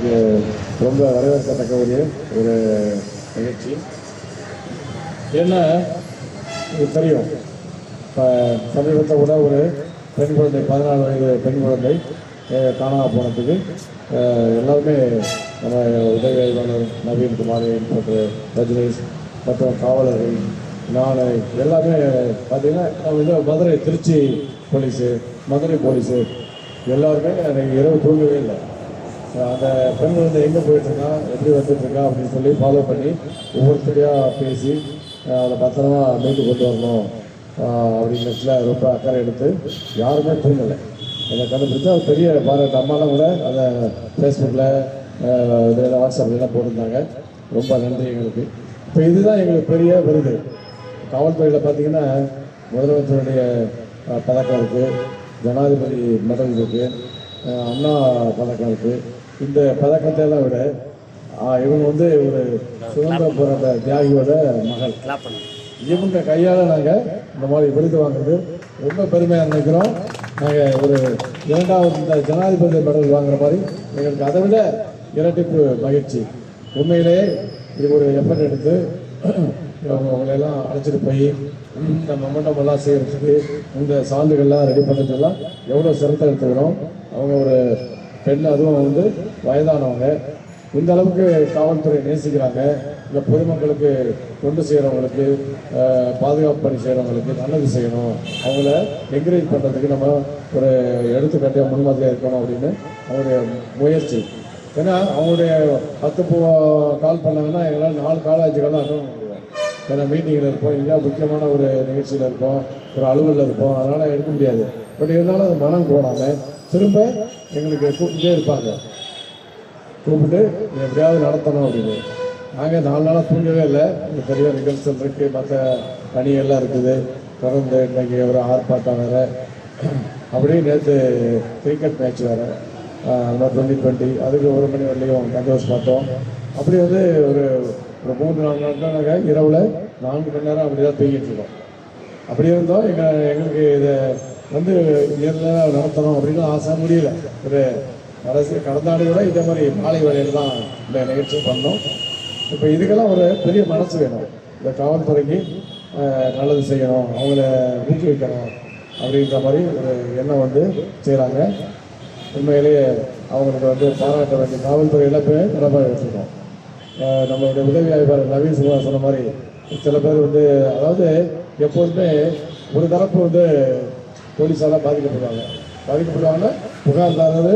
எனக்கு ரொம்ப வரவேற்கத்தக்க ஒரு நிகழ்ச்சி. ஏன்னா இது தெரியும், இப்போ சமீபத்தை கூட ஒரு பெண் குழந்தை 14 வயது பெண் குழந்தை காணாமல் போனதுக்கு எல்லாருமே நம்ம உதவி ஆய்வாளர் நவீன்குமார் போன்ற ரஜினேஷ் மற்றும் காவலர்கள் நான் எல்லாமே பார்த்தீங்கன்னா நம்ம வந்து மதுரை திருச்சி போலீஸு மதுரை போலீஸு எல்லாருமே எனக்கு இரவு தூங்கவே இல்லை. அந்த பெண் வந்து எங்கே போயிட்டுருக்கா எப்படி வந்துட்டுருக்கா அப்படின்னு சொல்லி ஃபாலோ பண்ணி ஒவ்வொருத்தரையாக பேசி அதை பத்திரமா மீட்டு கொண்டு வரணும் அப்படிங்கிறதுல ரொம்ப அக்கறை எடுத்து யாருமே தூங்கலை. அதை கண்டுபிடிச்சா அது பெரிய பாராட்டு. அம்மாலாம் கூட அதை ஃபேஸ்புக்கில் இதில் வாட்ஸ்அப்லாம் போட்டிருந்தாங்க. ரொம்ப நன்றி எங்களுக்கு. இப்போ இதுதான் எங்களுக்கு பெரிய விருது. காவல்துறையில் பார்த்தீங்கன்னா முதலமைச்சருடைய பதக்கம் இருக்குது, ஜனாதிபதி மெடல் இருக்குது, அண்ணா பதக்கம் இருக்குது. இந்த பதக்கத்தை எல்லாம் விட இவங்க வந்து ஒரு சுதந்திர போராட்ட தியாகியோட மகள். இவங்க கையால் நாங்கள் இந்த மாதிரி விருது வாங்குறது ரொம்ப பெருமையாக நினைக்கிறோம். நாங்கள் ஒரு 2வது இந்த ஜனாதிபதி மெடல் வாங்குற மாதிரி எங்களுக்கு அதை விட இரட்டிப்பு மகிழ்ச்சி. உண்மையிலேயே இது ஒரு எஃபர்ட் எடுத்து அவங்களெல்லாம் அழைச்சிட்டு போய் இந்த மொமெண்டம் எல்லாம் செய்கிறதுக்கு இந்த சான்றுகள்லாம் ரெடி பண்ணுறதுலாம் எவ்வளோ சிரத்தை எடுத்துக்கிறோம். அவங்க ஒரு பெண், அதுவும் வந்து வயதானவங்க. இந்த அளவுக்கு காவல்துறை நேசிக்கிறாங்க. இந்த பொதுமக்களுக்கு தொண்டு செய்கிறவங்களுக்கு, பாதுகாப்பு பணி செய்கிறவங்களுக்கு நல்லது செய்யணும், அவங்கள என்கரேஜ் பண்ணுறதுக்கு நம்ம ஒரு எடுத்துக்காட்டியாக முன்மாதிரியாக இருக்கணும் அப்படின்னு அவங்களுடைய முயற்சி. ஏன்னா அவங்களுடைய 10 கால் பண்ணாங்கன்னா எங்களால் 4 கால் 5 காலம் அட்டன் பண்ண முடியும். ஏன்னா மீட்டிங்கில் இருப்போம், இல்லை முக்கியமான ஒரு நிகழ்ச்சியில் இருப்போம், ஒரு அலுவலில் இருப்போம், அதனால் எடுக்க முடியாது. பட் இருந்தாலும் அது மனம் போடாமல் திரும்ப எங்களுக்கு கூப்பிட்டே இருப்பாங்க. கூப்பிட்டு எப்படியாவது நடத்தணும் அப்படின்னு. நாங்கள் 4 நாளாக தூங்கவே இல்லை. இங்கே பெரிய நிகழ்ச்சிகள் இருக்குது, மற்ற பணிகள்லாம் இருக்குது. தொடர்ந்து இன்றைக்கி ஒரு ஆர்ப்பாட்டம் வேறு. அப்படியே நேற்று கிரிக்கெட் மேட்ச் வேறு 2020, அதுக்கு 1 மணி வரலையும் கண்டோஸ் பார்த்தோம். அப்படி வந்து ஒரு 3-4 நாட்கள் நாங்கள் இரவில் 4 மணி நேரம் அப்படி தான் தூங்கிட்டு இருக்கோம். அப்படி இருந்தோம். எங்களுக்கு இதை வந்து நேரில் நடத்தணும் அப்படின்னு ஆசை முடியல. ஒரு அரசு கடந்த ஆண்டு கூட இதே மாதிரி மாலை வேலையில் தான் இந்த நிகழ்ச்சி பண்ணோம். இப்போ இதுக்கெல்லாம் ஒரு பெரிய மனசு வேணும். இந்த காவல்துறைக்கு நல்லது செய்யணும், அவங்கள ஊக்குவிக்கணும் அப்படின்ற மாதிரி ஒரு எண்ணம் வந்து செய்கிறாங்க. உண்மையிலேயே அவங்களுக்கு வந்து பாராட்ட வேண்டிய காவல்துறை இழப்பை நிலமாக வச்சுருக்கோம். நம்மளுடைய உதவி ஆய்வாளர் நவீன் சுமார் சொன்ன மாதிரி சில பேர் வந்து, அதாவது எப்போதுமே ஒரு தரப்பு வந்து போலீஸால் பாதிக்கப்படுவாங்க. புகார்தாரர்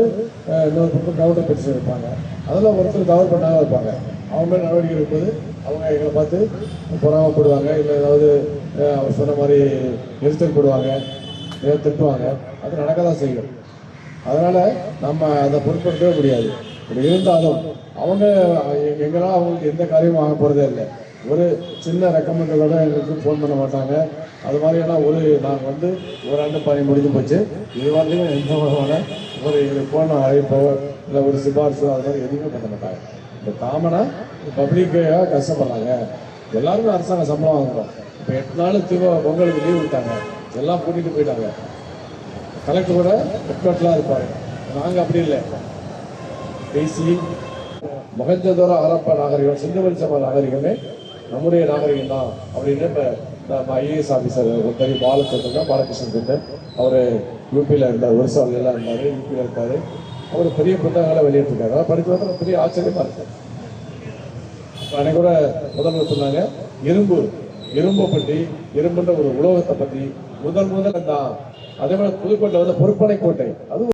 இன்னொரு பக்கம் கவுண்டர் பெட்டிஷன் இருப்பாங்க. அதில் ஒருத்தர் தவறு பண்ணாமல் இருப்பாங்க. அவங்க மேலே நடவடிக்கை எடுக்கும்போது அவங்க எங்களை பார்த்து பொறாமப்படுவாங்க, இல்லை ஏதாவது அவர் சொன்ன மாதிரி எரிச்சல் போடுவாங்க, ஏதாவது திட்டுவாங்க. அது நடக்க தான் செய்யும். அதனால் நம்ம அதை பொருட்படுத்தவே முடியாது. இப்படி இருந்தாலும் அவங்க எங்களால் அவங்களுக்கு எந்த காரியமும் ஆக போகிறதே இல்லை. ஒரு சின்ன ரெக்கமெண்டோட எங்களுக்கு ஃபோன் பண்ண மாட்டாங்க. அது மாதிரியெல்லாம் நாங்கள் வந்து ஒரு ஆண்டு பணி முடிஞ்சு போச்சு. இது மாதிரியும் எந்த விதமான ஒரு எங்களுக்கு ஃபோன் அழைப்போ இல்லை ஒரு சிபாரிசோ அது மாதிரி எதுவுமே பண்ண மாட்டாங்க. இப்போ காமனாக பப்ளிக்காக கஷ்டப்படுறாங்க. எல்லாருமே அரசாங்க சம்பளம் வாங்குறோம். இப்போ 8 நாள் பொங்கலுக்கு லீவ் விட்டாங்க, எல்லாம் கூட்டிகிட்டு போயிட்டாங்க. கலெக்டர் கூட ஹெட்குவார்ட்டர்லாம் இருப்பார். நாங்கள் அப்படி இல்லை. பேசி மொஹஞ்சதாரோ ஹரப்பா நாகரிகம், சிந்துவெளி சம நாகரிகமே நம்முடைய நாகரிகம் தான் அப்படின்னு இப்போ நம்ம ஐஏஎஸ் ஆஃபீஸர் பெரிய பாலகிருஷ்ணன் திட்டம், அவர் யூபியில் இருந்தார், ஒரிசாவிலாம் இருந்தார், யூபியில் இருக்கார். அவர் பெரிய புத்தகங்களை வெளியிட்டிருக்காரு. அதை படித்து வந்து பெரிய ஆச்சரியமாக இருக்குது. அன்னைக்கு கூட முதல்வர் சொன்னாங்க, இரும்பை பற்றி, இரும்புன்ற ஒரு உலோகத்தை பற்றி முதல் தான். அதே மாதிரி புதுக்கோட்டை வந்து பொறுப்பனை கோட்டை, அது